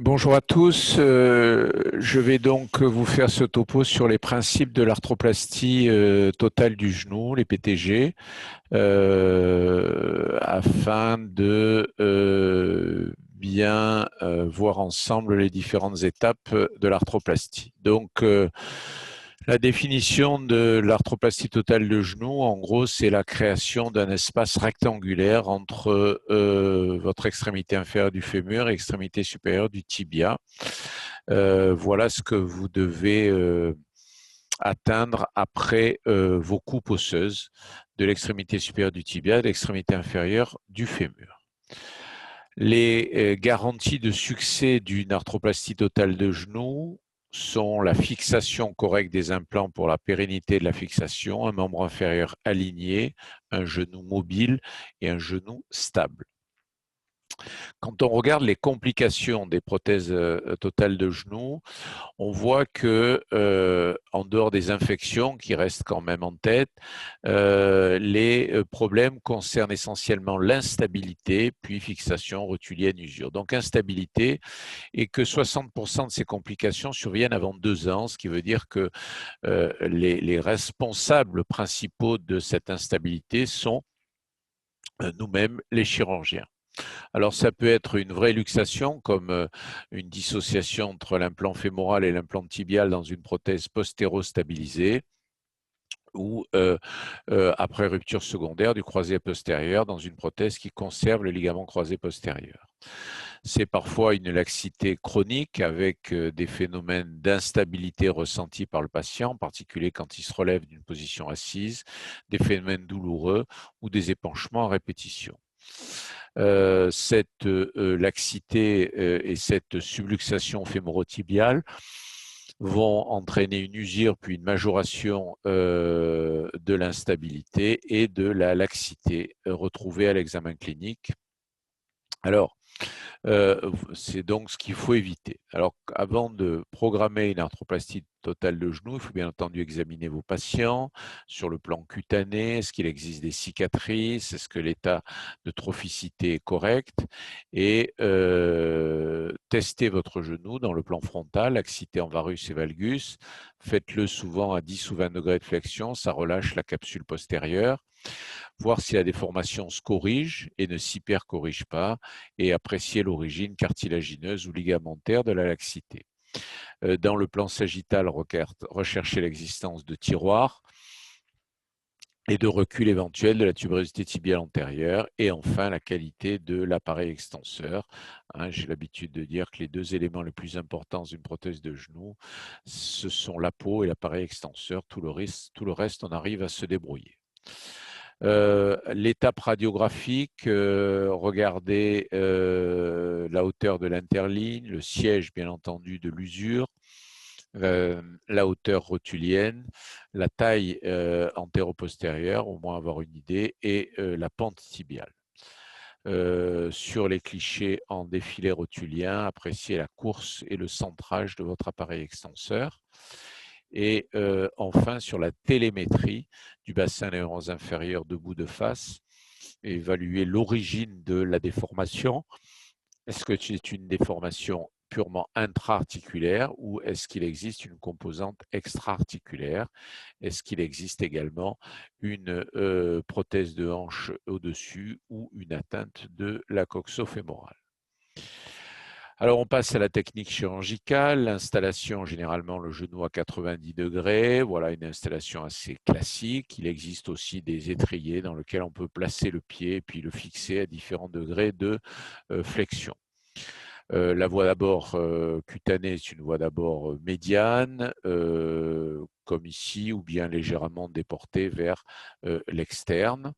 Bonjour à tous, je vais donc vous faire ce topo sur les principes de l'arthroplastie totale du genou, les PTG, afin de bien voir ensemble les différentes étapes de l'arthroplastie. Donc, la définition de l'arthroplastie totale de genou, en gros, c'est la création d'un espace rectangulaire entre votre extrémité inférieure du fémur et l'extrémité supérieure du tibia. Voilà ce que vous devez atteindre après vos coupes osseuses de l'extrémité supérieure du tibia et de l'extrémité inférieure du fémur. Les garanties de succès d'une arthroplastie totale de genou sont la fixation correcte des implants pour la pérennité de la fixation, un membre inférieur aligné, un genou mobile et un genou stable. Quand on regarde les complications des prothèses totales de genoux, on voit que, en dehors des infections qui restent quand même en tête, les problèmes concernent essentiellement l'instabilité, puis fixation, rotulienne, usure. Donc instabilité, et que 60% de ces complications surviennent avant 2 ans, ce qui veut dire que les responsables principaux de cette instabilité sont nous-mêmes, les chirurgiens. Alors, ça peut être une vraie luxation, comme une dissociation entre l'implant fémoral et l'implant tibial dans une prothèse postéro-stabilisée, ou après rupture secondaire du croisé postérieur dans une prothèse qui conserve le ligament croisé postérieur. C'est parfois une laxité chronique avec des phénomènes d'instabilité ressentis par le patient, en particulier quand il se relève d'une position assise, des phénomènes douloureux ou des épanchements à répétition. Cette laxité et cette subluxation fémorotibiale vont entraîner une usure puis une majoration de l'instabilité et de la laxité retrouvée à l'examen clinique. Alors, c'est donc ce qu'il faut éviter. Alors, avant de programmer une arthroplastie totale de genou, il faut bien entendu examiner vos patients sur le plan cutané. Est-ce qu'il existe des cicatrices? Est-ce que l'état de trophicité est correct? Et tester votre genou dans le plan frontal, axité en varus et valgus. Faites-le souvent à 10 ou 20 degrés de flexion, ça relâche la capsule postérieure. Voir si la déformation se corrige et ne s'hypercorrige pas, et apprécier l'origine cartilagineuse ou ligamentaire de la laxité. Dans le plan sagittal, rechercher l'existence de tiroirs et de recul éventuel de la tuberosité tibiale antérieure, et enfin la qualité de l'appareil extenseur. J'ai l'habitude de dire que les deux éléments les plus importants d'une prothèse de genou, ce sont la peau et l'appareil extenseur. Tout le reste, on arrive à se débrouiller. L'étape radiographique, regardez la hauteur de l'interligne, le siège bien entendu de l'usure, la hauteur rotulienne, la taille antéro-postérieure, au moins avoir une idée, et la pente tibiale. Sur les clichés en défilé rotulien, appréciez la course et le centrage de votre appareil extenseur. Et enfin, sur la télémétrie du bassin névreux inférieur debout de face, évaluer l'origine de la déformation. Est-ce que c'est une déformation purement intra-articulaire ou est-ce qu'il existe une composante extra-articulaire? Est-ce qu'il existe également une prothèse de hanche au-dessus ou une atteinte de la coxo-fémorale? Alors, on passe à la technique chirurgicale, l'installation, généralement le genou à 90 degrés, voilà une installation assez classique. Il existe aussi des étriers dans lesquels on peut placer le pied et puis le fixer à différents degrés de flexion. La voie d'abord cutanée est une voie d'abord médiane, comme ici, ou bien légèrement déportée vers l'externe.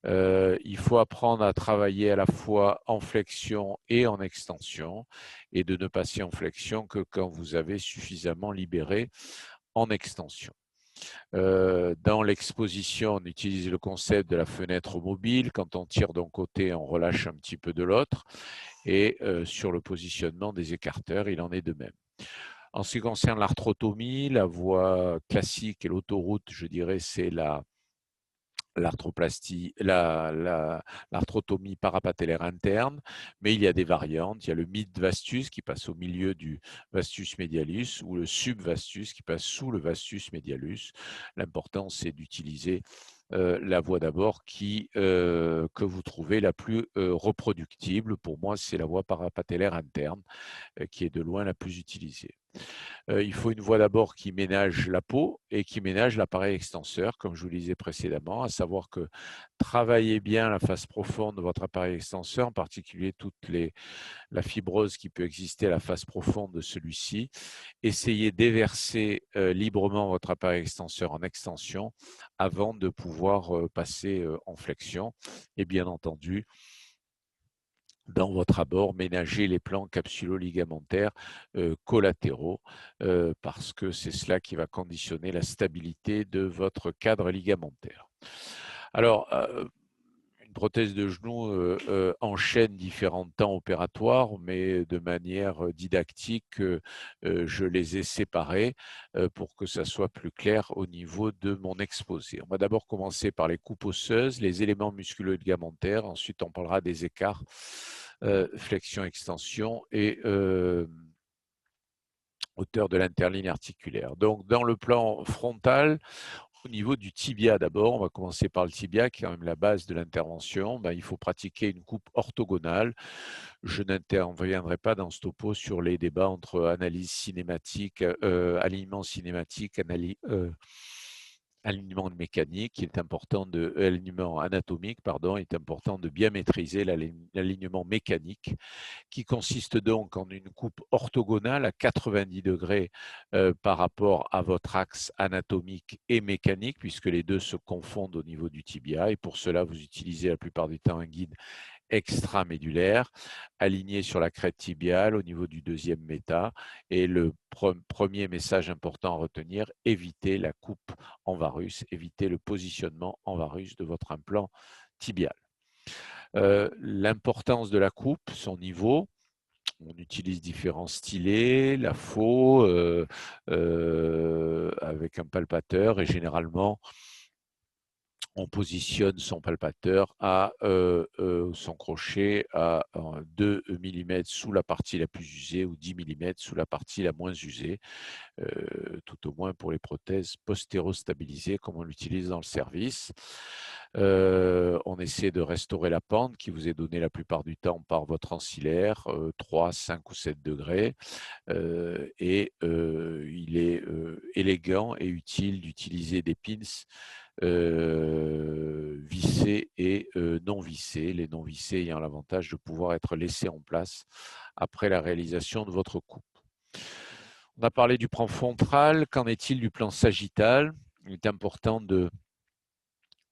Il faut apprendre à travailler à la fois en flexion et en extension, et de ne passer en flexion que quand vous avez suffisamment libéré en extension. Dans l'exposition, on utilise le concept de la fenêtre mobile. Quand on tire d'un côté, on relâche un petit peu de l'autre. Et sur le positionnement des écarteurs, il en est de même. En ce qui concerne l'arthrotomie, la voie classique et l'autoroute, je dirais, c'est l'arthroplastie, l'arthrotomie parapatellaire interne, mais il y a des variantes. Il y a le mid-vastus qui passe au milieu du vastus medialus ou le subvastus qui passe sous le vastus medialus. L'important, c'est d'utiliser la voie d'abord que vous trouvez la plus reproductible. Pour moi, c'est la voie parapatellaire interne qui est de loin la plus utilisée. Il faut une voie d'abord qui ménage la peau et qui ménage l'appareil extenseur, comme je vous le disais précédemment, à savoir que travaillez bien la face profonde de votre appareil extenseur, en particulier la fibrose qui peut exister à la face profonde de celui-ci. Essayez d'éverser librement votre appareil extenseur en extension avant de pouvoir passer en flexion. Et bien entendu, dans votre abord, ménager les plans capsulo-ligamentaires collatéraux parce que c'est cela qui va conditionner la stabilité de votre cadre ligamentaire. Alors, une prothèse de genou enchaîne différents temps opératoires, mais de manière didactique, je les ai séparés pour que ça soit plus clair au niveau de mon exposé. On va d'abord commencer par les coupes osseuses, les éléments musculo-ligamentaires, ensuite on parlera des écarts, flexion-extension et hauteur de l'interligne articulaire. Donc dans le plan frontal, au niveau du tibia d'abord, on va commencer par le tibia qui est quand même la base de l'intervention. Il faut pratiquer une coupe orthogonale. Je n'interviendrai pas dans ce topo sur les débats entre analyse cinématique, alignement cinématique, alignement mécanique. Il est important alignement anatomique, pardon, il est important de bien maîtriser l'alignement mécanique qui consiste donc en une coupe orthogonale à 90 degrés par rapport à votre axe anatomique et mécanique, puisque les deux se confondent au niveau du tibia. Et pour cela, vous utilisez la plupart du temps un guide extramédulaire, aligné sur la crête tibiale au niveau du deuxième méta. Et le premier message important à retenir, évitez la coupe en varus, évitez le positionnement en varus de votre implant tibial. L'importance de la coupe, son niveau. On utilise différents stylets, la faux avec un palpateur et généralement on positionne son palpateur à son crochet à 2 mm sous la partie la plus usée ou 10 mm sous la partie la moins usée, tout au moins pour les prothèses postéro-stabilisées comme on l'utilise dans le service. On essaie de restaurer la pente qui vous est donnée la plupart du temps par votre ancillaire, 3, 5 ou 7 degrés. Et il est élégant et utile d'utiliser des pins vissés et non vissés, les non vissés ayant l'avantage de pouvoir être laissés en place après la réalisation de votre coupe. On a parlé du plan frontal, qu'en est-il du plan sagittal? Il est important de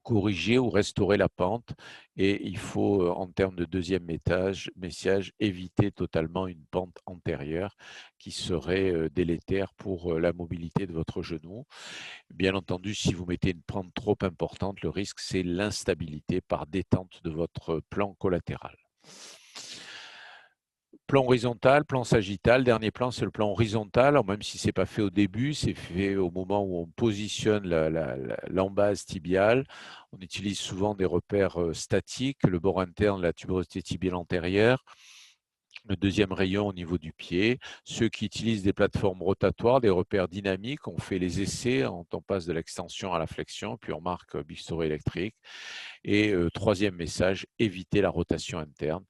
corriger ou restaurer la pente et il faut, en termes de deuxième message, éviter totalement une pente antérieure qui serait délétère pour la mobilité de votre genou. Bien entendu, si vous mettez une pente trop importante, le risque, c'est l'instabilité par détente de votre plan collatéral. Plan horizontal, plan sagittal. Dernier plan, c'est le plan horizontal. Alors, même si ce n'est pas fait au début, c'est fait au moment où on positionne l'embase tibiale. On utilise souvent des repères statiques, le bord interne, la tuberosité tibiale antérieure. Le deuxième rayon au niveau du pied. Ceux qui utilisent des plateformes rotatoires, des repères dynamiques, on fait les essais, on passe de l'extension à la flexion, puis on marque bistouri électrique. Et troisième message, évitez la rotation interne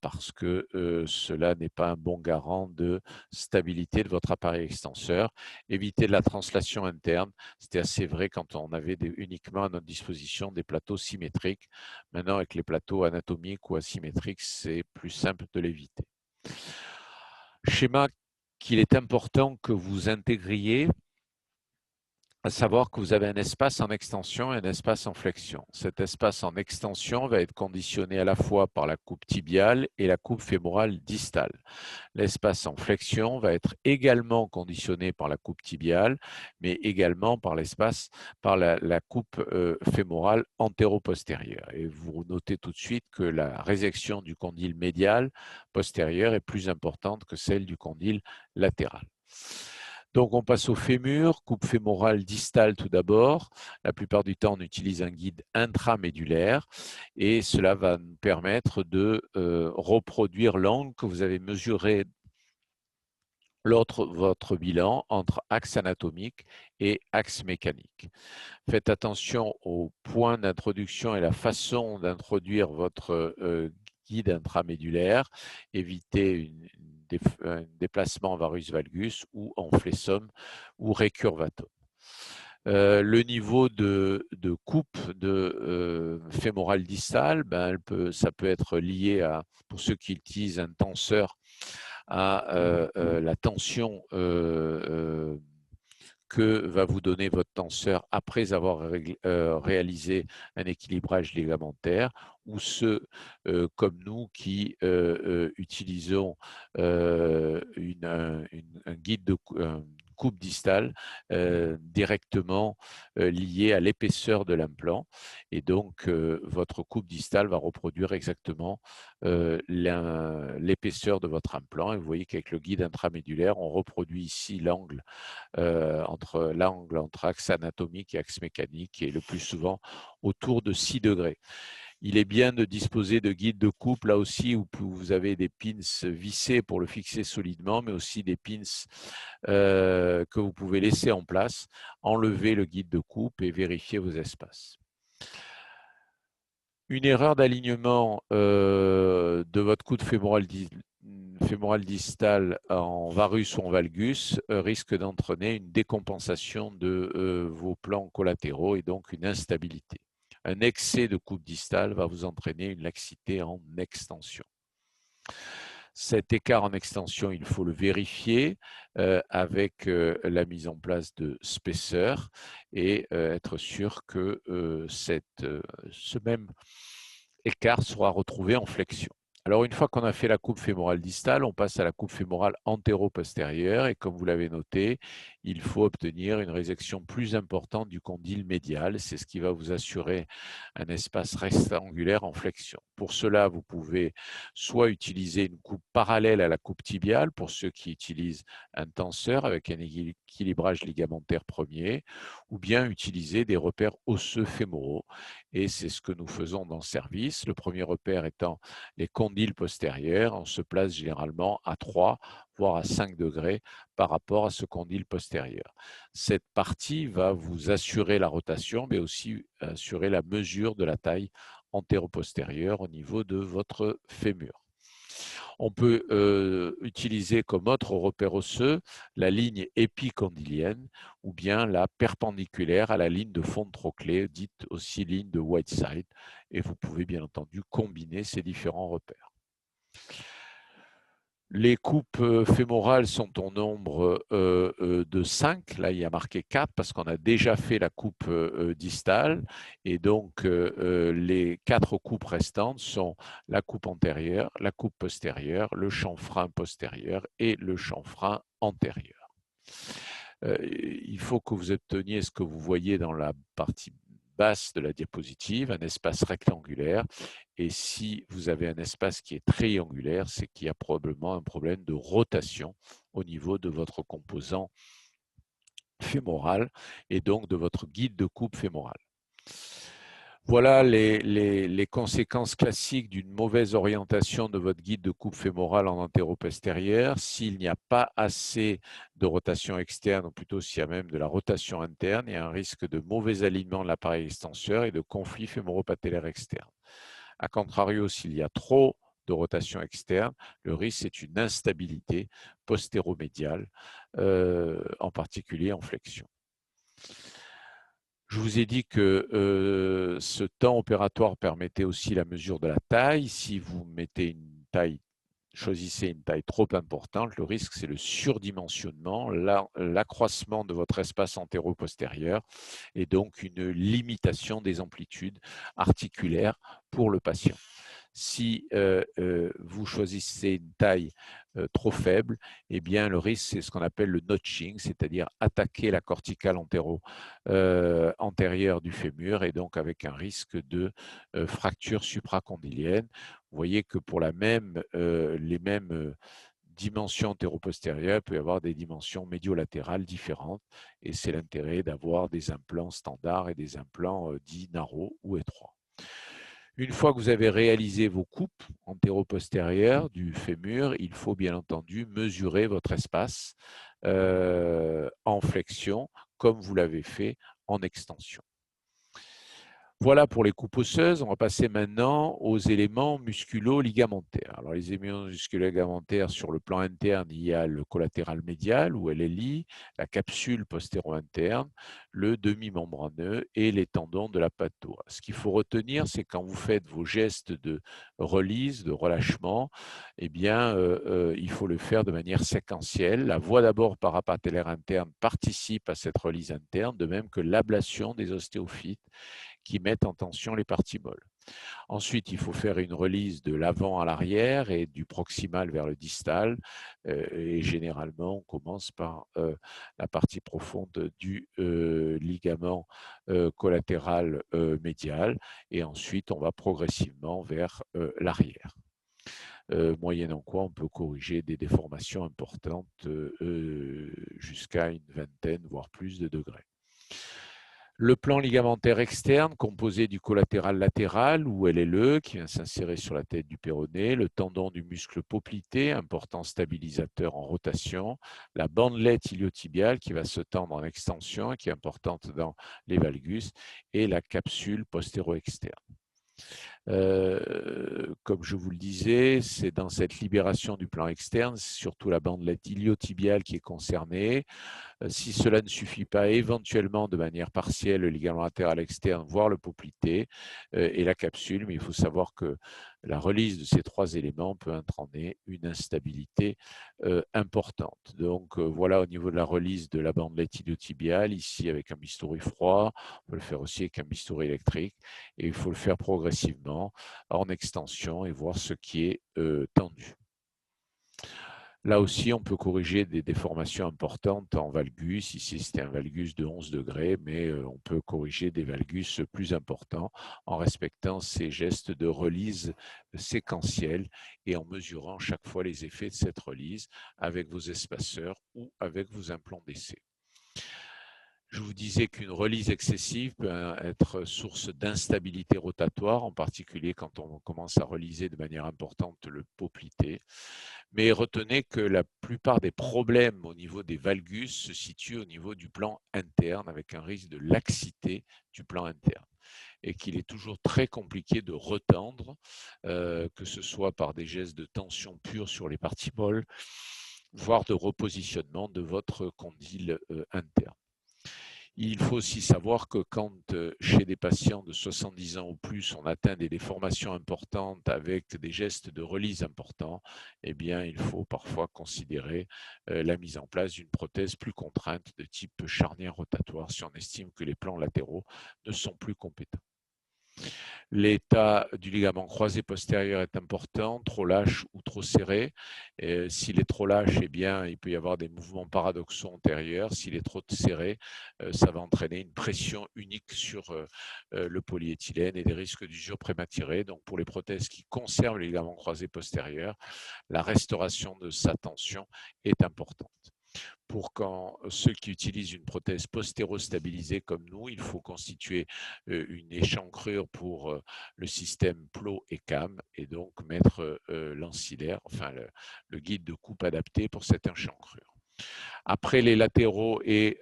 parce que cela n'est pas un bon garant de stabilité de votre appareil extenseur. Évitez la translation interne. C'était assez vrai quand on avait uniquement à notre disposition des plateaux symétriques. Maintenant, avec les plateaux anatomiques ou asymétriques, c'est plus simple de l'éviter. Schéma qu'il est important que vous intégriez, à savoir que vous avez un espace en extension et un espace en flexion. Cet espace en extension va être conditionné à la fois par la coupe tibiale et la coupe fémorale distale. L'espace en flexion va être également conditionné par la coupe tibiale, mais également par la coupe fémorale antéro-postérieure. Et vous notez tout de suite que la résection du condyle médial postérieur est plus importante que celle du condyle latéral. Donc, on passe au fémur, coupe fémorale distale tout d'abord. La plupart du temps, on utilise un guide intramédulaire et cela va nous permettre de reproduire l'angle que vous avez mesuré votre bilan entre axe anatomique et axe mécanique. Faites attention au point d'introduction et la façon d'introduire votre guide intramédulaire. Évitez un déplacement en varus valgus ou en flessum ou récurvatum. Le niveau de coupe fémorale distale, ça peut être lié à, pour ceux qui utilisent un tenseur, à la tension que va vous donner votre tenseur après avoir réalisé un équilibrage ligamentaire, ou ceux comme nous qui utilisons un guide de coupe distale directement lié à l'épaisseur de l'implant. Et donc, votre coupe distale va reproduire exactement l'épaisseur de votre implant. Et vous voyez qu'avec le guide intramédulaire, on reproduit ici l'angle entre axe anatomique et axe mécanique, qui est le plus souvent autour de 6 degrés. Il est bien de disposer de guides de coupe, là aussi, où vous avez des pins vissés pour le fixer solidement, mais aussi des pins que vous pouvez laisser en place, enlever le guide de coupe et vérifier vos espaces. Une erreur d'alignement de votre coude fémoral distal en varus ou en valgus risque d'entraîner une décompensation de vos plans collatéraux et donc une instabilité. Un excès de coupe distale va vous entraîner une laxité en extension. Cet écart en extension, il faut le vérifier avec la mise en place de spacers et être sûr que ce même écart sera retrouvé en flexion. Alors, une fois qu'on a fait la coupe fémorale distale, on passe à la coupe fémorale antéro-postérieure et comme vous l'avez noté, il faut obtenir une résection plus importante du condyle médial. C'est ce qui va vous assurer un espace rectangulaire en flexion. Pour cela, vous pouvez soit utiliser une coupe parallèle à la coupe tibiale pour ceux qui utilisent un tenseur avec un équilibrage ligamentaire premier, ou bien utiliser des repères osseux fémoraux. Et c'est ce que nous faisons dans le service. Le premier repère étant les condyles postérieurs. On se place généralement à 3, voire à 5 degrés par rapport à ce condyle postérieur. Cette partie va vous assurer la rotation, mais aussi assurer la mesure de la taille antéro-postérieure au niveau de votre fémur. On peut utiliser comme autre repère osseux la ligne épicondylienne ou bien la perpendiculaire à la ligne de fond de trochlée, dite aussi ligne de Whiteside. Et vous pouvez bien entendu combiner ces différents repères. Les coupes fémorales sont au nombre de 5. Là, il y a marqué 4 parce qu'on a déjà fait la coupe distale. Et donc, les 4 coupes restantes sont la coupe antérieure, la coupe postérieure, le chanfrein postérieur et le chanfrein antérieur. Il faut que vous obteniez ce que vous voyez dans la partie basse de la diapositive, un espace rectangulaire. Et si vous avez un espace qui est triangulaire, c'est qu'il y a probablement un problème de rotation au niveau de votre composant fémoral et donc de votre guide de coupe fémorale. Voilà les conséquences classiques d'une mauvaise orientation de votre guide de coupe fémorale en antéro-postérieur. S'il n'y a pas assez de rotation externe, ou plutôt s'il y a même de la rotation interne, il y a un risque de mauvais alignement de l'appareil extenseur et de conflit fémoro-patellaire externe. A contrario, s'il y a trop de rotation externe, le risque c'est une instabilité postéromédiale, en particulier en flexion. Je vous ai dit que ce temps opératoire permettait aussi la mesure de la taille. Si vous mettez une taille, choisissez une taille trop importante, le risque c'est le surdimensionnement, l'accroissement de votre espace antéro-postérieur et donc une limitation des amplitudes articulaires pour le patient. Si vous choisissez une taille trop faible, eh bien, le risque, c'est ce qu'on appelle le notching, c'est-à-dire attaquer la corticale antérieure du fémur et donc avec un risque de fracture supracondylienne. Vous voyez que pour les mêmes dimension antéro-postérieure, il peut y avoir des dimensions médio-latérales différentes et c'est l'intérêt d'avoir des implants standards et des implants dits narrows ou étroits. Une fois que vous avez réalisé vos coupes antéro-postérieures du fémur, il faut bien entendu mesurer votre espace en flexion comme vous l'avez fait en extension. Voilà pour les coupes osseuses. On va passer maintenant aux éléments musculo-ligamentaires. Alors, les éléments musculo-ligamentaires, sur le plan interne, il y a le collatéral médial ou LLI, la capsule postéro-interne, le demi-membraneux et les tendons de la pâteau. Ce qu'il faut retenir, c'est quand vous faites vos gestes de release, de relâchement, eh bien, il faut le faire de manière séquentielle. La voie d'abord parapatellaire interne participe à cette release interne, de même que l'ablation des ostéophytes qui mettent en tension les parties molles. Ensuite, il faut faire une release de l'avant à l'arrière et du proximal vers le distal. Et généralement, on commence par la partie profonde du ligament collatéral médial et ensuite, on va progressivement vers l'arrière. Moyennant quoi on peut corriger des déformations importantes jusqu'à une vingtaine, voire plus de degrés. Le plan ligamentaire externe, composé du collatéral latéral ou LLE, qui vient s'insérer sur la tête du péroné, le tendon du muscle poplité, important stabilisateur en rotation, la bandelette iliotibiale qui va se tendre en extension, qui est importante dans les valgus, et la capsule postéro-externe. Comme je vous le disais, c'est dans cette libération du plan externe, surtout la bandelette iliotibiale qui est concernée. Si cela ne suffit pas, éventuellement de manière partielle, le ligament latéral externe, voire le poplité et la capsule, mais il faut savoir que la release de ces trois éléments peut entraîner une instabilité importante. Donc voilà au niveau de la release de la bandelette iliotibiale, ici avec un bistouri froid, on peut le faire aussi avec un bistouri électrique, et il faut le faire progressivement en extension et voir ce qui est tendu. Là aussi, on peut corriger des déformations importantes en valgus. Ici, c'était un valgus de 11 degrés, mais on peut corriger des valgus plus importants en respectant ces gestes de release séquentiels et en mesurant chaque fois les effets de cette release avec vos espaceurs ou avec vos implants d'essai. Je vous disais qu'une release excessive peut être source d'instabilité rotatoire, en particulier quand on commence à reliser de manière importante le poplité. Mais retenez que la plupart des problèmes au niveau des valgus se situent au niveau du plan interne, avec un risque de laxité du plan interne. Et qu'il est toujours très compliqué de retendre, que ce soit par des gestes de tension pure sur les parties molles, voire de repositionnement de votre condyle interne. Il faut aussi savoir que quand chez des patients de 70 ans ou plus, on atteint des déformations importantes avec des gestes de release importants, eh bien, il faut parfois considérer la mise en place d'une prothèse plus contrainte de type charnière rotatoire si on estime que les plans latéraux ne sont plus compétents. L'état du ligament croisé postérieur est important, trop lâche ou trop serré. S'il est trop lâche, eh bien, il peut y avoir des mouvements paradoxaux antérieurs. S'il est trop serré, ça va entraîner une pression unique sur le polyéthylène et des risques d'usure prématurée. Donc, pour les prothèses qui conservent les ligaments croisés postérieurs, la restauration de sa tension est importante. Pour ceux qui utilisent une prothèse postéro-stabilisée comme nous, il faut constituer une échancrure pour le système plot et cam et donc mettre l'ancillaire, enfin le guide de coupe adapté pour cette échancrure. Après les latéraux et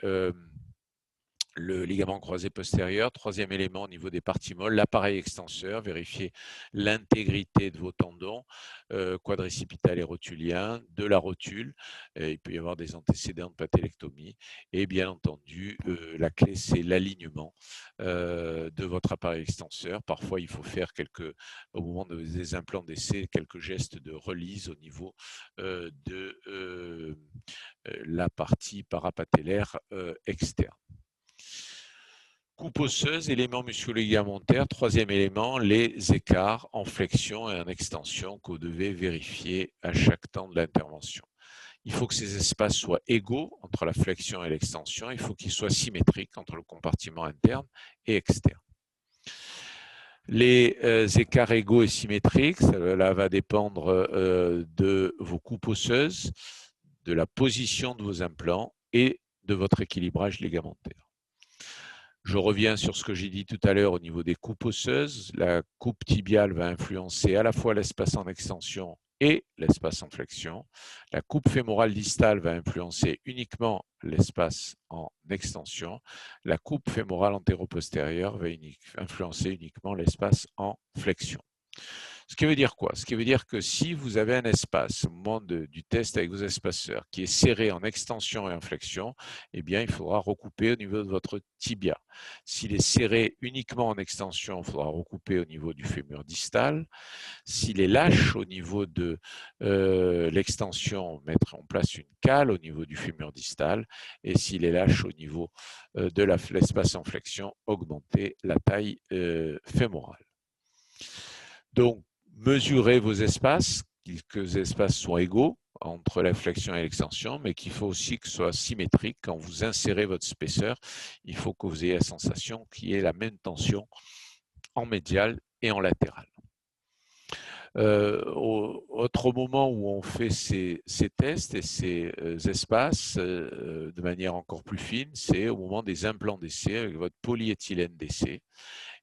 le ligament croisé postérieur, troisième élément au niveau des parties molles, l'appareil extenseur, vérifier l'intégrité de vos tendons quadricipital et rotulien, de la rotule, il peut y avoir des antécédents de patelectomie et bien entendu la clé c'est l'alignement de votre appareil extenseur. Parfois il faut faire au moment des implants d'essai quelques gestes de release au niveau de la partie parapatellaire externe. Coupe osseuse, élément musculo-ligamentaire. Troisième élément, les écarts en flexion et en extension que vous devez vérifier à chaque temps de l'intervention. Il faut que ces espaces soient égaux entre la flexion et l'extension. Il faut qu'ils soient symétriques entre le compartiment interne et externe. Les écarts égaux et symétriques, cela va dépendre de vos coupes osseuses, de la position de vos implants et de votre équilibrage ligamentaire. Je reviens sur ce que j'ai dit tout à l'heure au niveau des coupes osseuses. La coupe tibiale va influencer à la fois l'espace en extension et l'espace en flexion. La coupe fémorale distale va influencer uniquement l'espace en extension. La coupe fémorale antéro-postérieure va influencer uniquement l'espace en flexion. Ce qui veut dire quoi? Ce qui veut dire que si vous avez un espace au moment du test avec vos espaceurs qui est serré en extension et en flexion, eh bien, il faudra recouper au niveau de votre tibia. S'il est serré uniquement en extension, il faudra recouper au niveau du fémur distal. S'il est lâche au niveau de l'extension, mettre en place une cale au niveau du fémur distal. Et s'il est lâche au niveau de l'espace en flexion, augmenter la taille fémorale. Donc, mesurez vos espaces, que les espaces soient égaux entre la flexion et l'extension, mais qu'il faut aussi que ce soit symétrique. Quand vous insérez votre spaceur, il faut que vous ayez la sensation qu'il y ait la même tension en médial et en latéral. Autre moment où on fait ces tests et ces espaces de manière encore plus fine, c'est au moment des implants d'essai avec votre polyéthylène d'essai.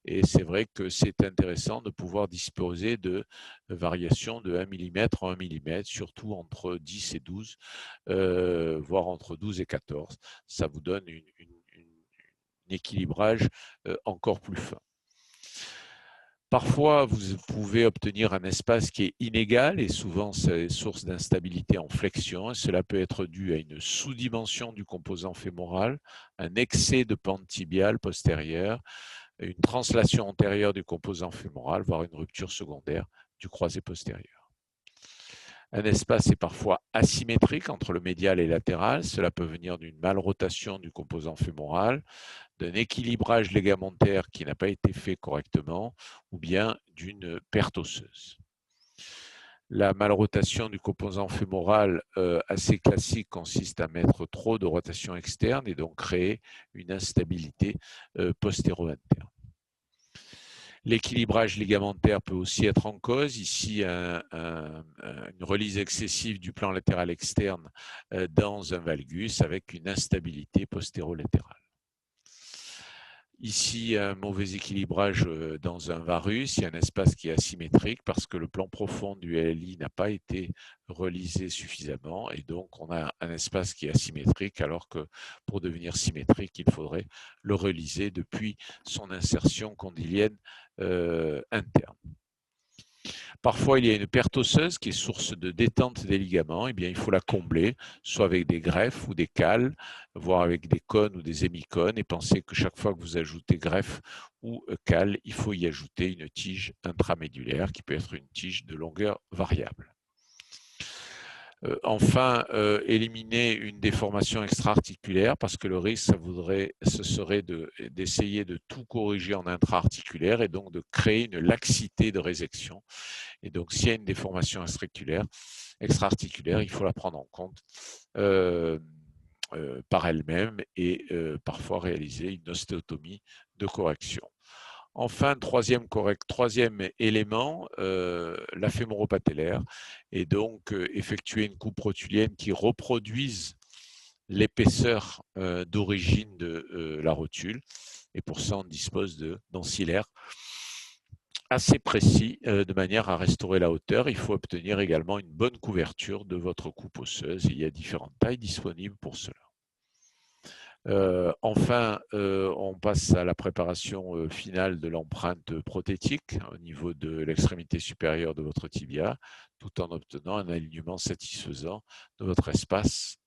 Et c'est vrai que c'est intéressant de pouvoir disposer de variations de 1 mm en 1 mm, surtout entre 10 et 12, voire entre 12 et 14. Ça vous donne un équilibrage encore plus fin. Parfois, vous pouvez obtenir un espace qui est inégal et souvent c'est source d'instabilité en flexion. Cela peut être dû à une sous-dimension du composant fémoral, un excès de pente tibiale postérieure, une translation antérieure du composant fémoral, voire une rupture secondaire du croisé postérieur. Un espace est parfois asymétrique entre le médial et le latéral. Cela peut venir d'une malrotation du composant fémoral, d'un équilibrage ligamentaire qui n'a pas été fait correctement ou bien d'une perte osseuse. La malrotation du composant fémoral assez classique consiste à mettre trop de rotation externe et donc créer une instabilité postéro-interne. L'équilibrage ligamentaire peut aussi être en cause. Ici, une remise excessive du plan latéral externe dans un valgus avec une instabilité postéro-latérale. Ici, un mauvais équilibrage dans un varus, il y a un espace qui est asymétrique parce que le plan profond du LLI n'a pas été relisé suffisamment et donc on a un espace qui est asymétrique alors que pour devenir symétrique, il faudrait le reliser depuis son insertion condylienne interne. Parfois, il y a une perte osseuse qui est source de détente des ligaments. Eh bien, il faut la combler, soit avec des greffes ou des cales, voire avec des cônes ou des hémicones. Et pensez que chaque fois que vous ajoutez greffe ou cale, il faut y ajouter une tige intramédulaire qui peut être une tige de longueur variable. Enfin, éliminer une déformation extra-articulaire parce que le risque, ce serait d'essayer de tout corriger en intra-articulaire et donc de créer une laxité de résection. Et donc, s'il y a une déformation extra-articulaire, il faut la prendre en compte par elle-même et parfois réaliser une ostéotomie de correction. Enfin, troisième élément, la fémoropatellaire, et donc effectuer une coupe rotulienne qui reproduise l'épaisseur d'origine de la rotule. Et pour ça, on dispose d'ancillaires assez précis de manière à restaurer la hauteur. Il faut obtenir également une bonne couverture de votre coupe osseuse. Il y a différentes tailles disponibles pour cela. Enfin, on passe à la préparation finale de l'empreinte prothétique au niveau de l'extrémité supérieure de votre tibia, tout en obtenant un alignement satisfaisant de votre espace,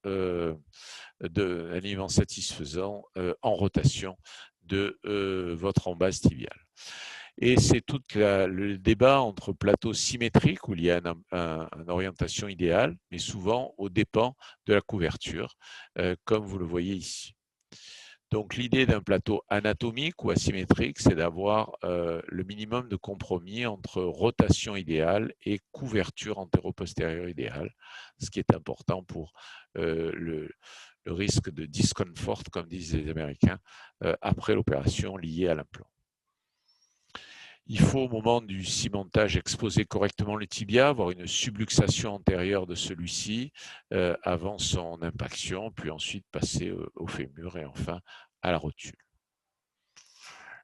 alignement satisfaisant en rotation de votre embase tibiale. Et c'est tout le débat entre plateaux symétriques où il y a une orientation idéale, mais souvent aux dépens de la couverture, comme vous le voyez ici. Donc l'idée d'un plateau anatomique ou asymétrique, c'est d'avoir le minimum de compromis entre rotation idéale et couverture antéro-postérieure idéale, ce qui est important pour le risque de discomfort, comme disent les Américains, après l'opération liée à l'implant. Il faut au moment du cimentage exposer correctement le tibia, avoir une subluxation antérieure de celui-ci avant son impaction, puis ensuite passer au fémur et enfin à la rotule.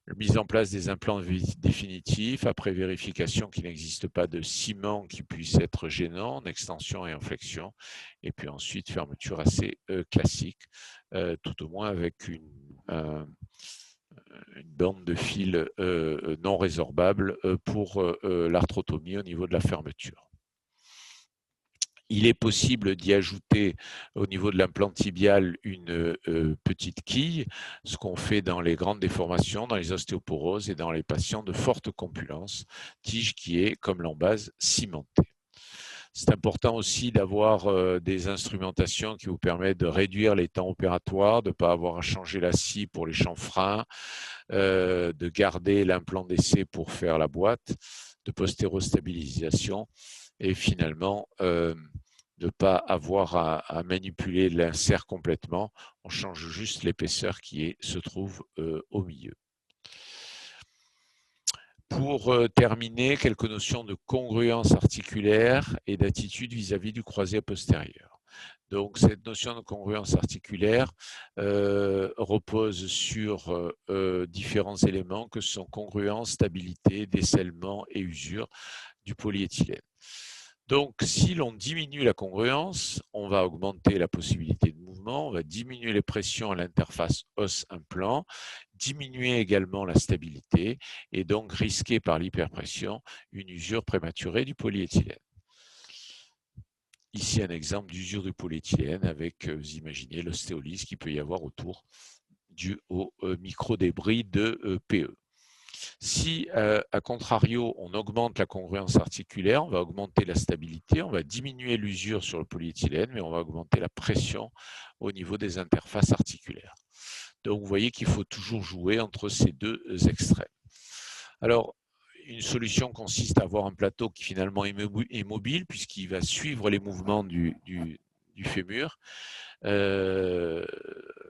La mise en place des implants définitifs après vérification qu'il n'existe pas de ciment qui puisse être gênant en extension et en flexion, et puis ensuite fermeture assez classique, tout au moins avec une bande de fil non résorbable pour l'arthrotomie au niveau de la fermeture. Il est possible d'y ajouter au niveau de l'implant tibial une petite quille, ce qu'on fait dans les grandes déformations, dans les ostéoporoses et dans les patients de forte compulence, tige qui est, comme l'embase, cimentée. C'est important aussi d'avoir des instrumentations qui vous permettent de réduire les temps opératoires, de ne pas avoir à changer la scie pour les chanfreins, de garder l'implant d'essai pour faire la boîte, de postérostabilisation et finalement de ne pas avoir à manipuler l'insert complètement. On change juste l'épaisseur qui se trouve au milieu. Pour terminer, quelques notions de congruence articulaire et d'attitude vis-à-vis du croisé postérieur. Donc, cette notion de congruence articulaire repose sur différents éléments que sont congruence, stabilité, décèlement et usure du polyéthylène. Donc, si l'on diminue la congruence, on va augmenter la possibilité de mouvement, on va diminuer les pressions à l'interface os-implant, diminuer également la stabilité et donc risquer par l'hyperpression une usure prématurée du polyéthylène. Ici, un exemple d'usure du polyéthylène avec, vous imaginez, l'ostéolyse qu'il peut y avoir autour dû au microdébris de PE. Si, à contrario, on augmente la congruence articulaire, on va augmenter la stabilité, on va diminuer l'usure sur le polyéthylène, mais on va augmenter la pression au niveau des interfaces articulaires. Donc, vous voyez qu'il faut toujours jouer entre ces deux extrêmes. Alors, une solution consiste à avoir un plateau qui finalement est mobile puisqu'il va suivre les mouvements du fémur,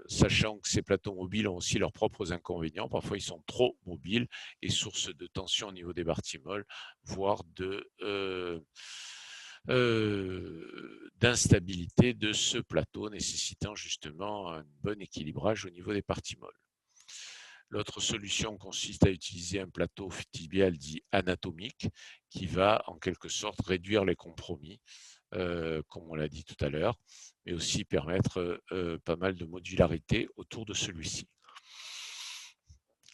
sachant que ces plateaux mobiles ont aussi leurs propres inconvénients. Parfois, ils sont trop mobiles et source de tension au niveau des bartimoles, voire d'instabilité de ce plateau, nécessitant justement un bon équilibrage au niveau des partimoles. L'autre solution consiste à utiliser un plateau tibial dit anatomique qui va en quelque sorte réduire les compromis, comme on l'a dit tout à l'heure, mais aussi permettre pas mal de modularité autour de celui-ci.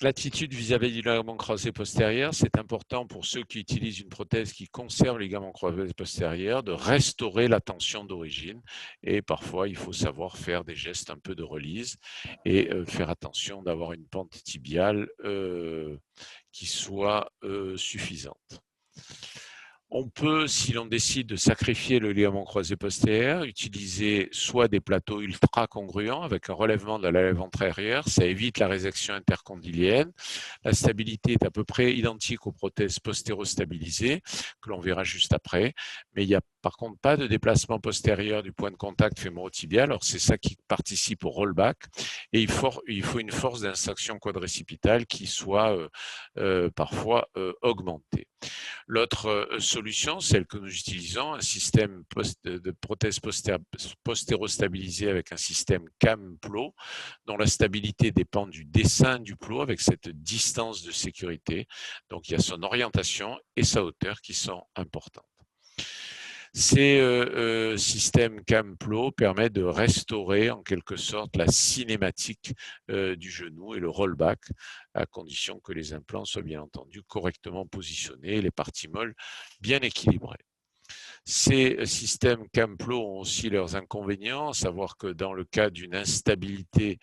L'attitude vis-à-vis du ligament croisé postérieur, c'est important pour ceux qui utilisent une prothèse qui conserve le ligament croisé postérieur de restaurer la tension d'origine et parfois il faut savoir faire des gestes un peu de release et faire attention d'avoir une pente tibiale qui soit suffisante. On peut, si l'on décide de sacrifier le ligament croisé postérieur, utiliser soit des plateaux ultra congruents avec un relèvement de la lèvre antérieure, ça évite la résection intercondylienne. La stabilité est à peu près identique aux prothèses postéro-stabilisées, que l'on verra juste après, mais il n'y a par contre pas de déplacement postérieur du point de contact fémoro-tibial, alors c'est ça qui participe au rollback, et il faut une force d'insertion quadricipitale qui soit parfois augmentée. L'autre solution, celle que nous utilisons, un système de prothèse postéro-stabilisée avec un système CAM-PLO, dont la stabilité dépend du dessin du plot avec cette distance de sécurité. Donc, il y a son orientation et sa hauteur qui sont importantes. Ces systèmes CAM-PLO permettent de restaurer en quelque sorte la cinématique du genou et le rollback, à condition que les implants soient bien entendu correctement positionnés et les parties molles bien équilibrées. Ces systèmes CAM-PLO ont aussi leurs inconvénients, à savoir que dans le cas d'une instabilité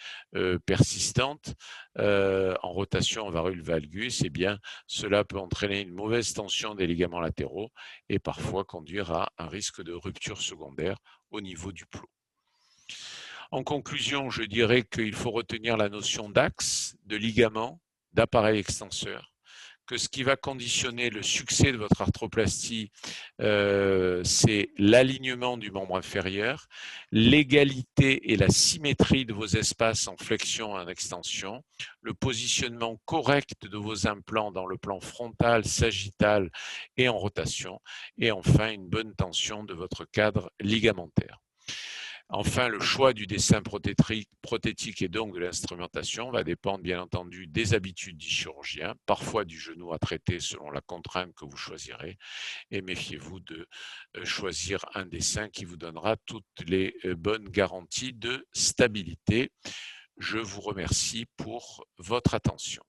persistante en rotation en varus valgus, eh bien, cela peut entraîner une mauvaise tension des ligaments latéraux et parfois conduire à un risque de rupture secondaire au niveau du plot. En conclusion, je dirais qu'il faut retenir la notion d'axe, de ligament, d'appareil extenseur, que ce qui va conditionner le succès de votre arthroplastie, c'est l'alignement du membre inférieur, l'égalité et la symétrie de vos espaces en flexion et en extension, le positionnement correct de vos implants dans le plan frontal, sagittal et en rotation, et enfin une bonne tension de votre cadre ligamentaire. Enfin, le choix du dessin prothétique et donc de l'instrumentation va dépendre bien entendu des habitudes du chirurgien, parfois du genou à traiter selon la contrainte que vous choisirez, et méfiez-vous de choisir un dessin qui vous donnera toutes les bonnes garanties de stabilité. Je vous remercie pour votre attention.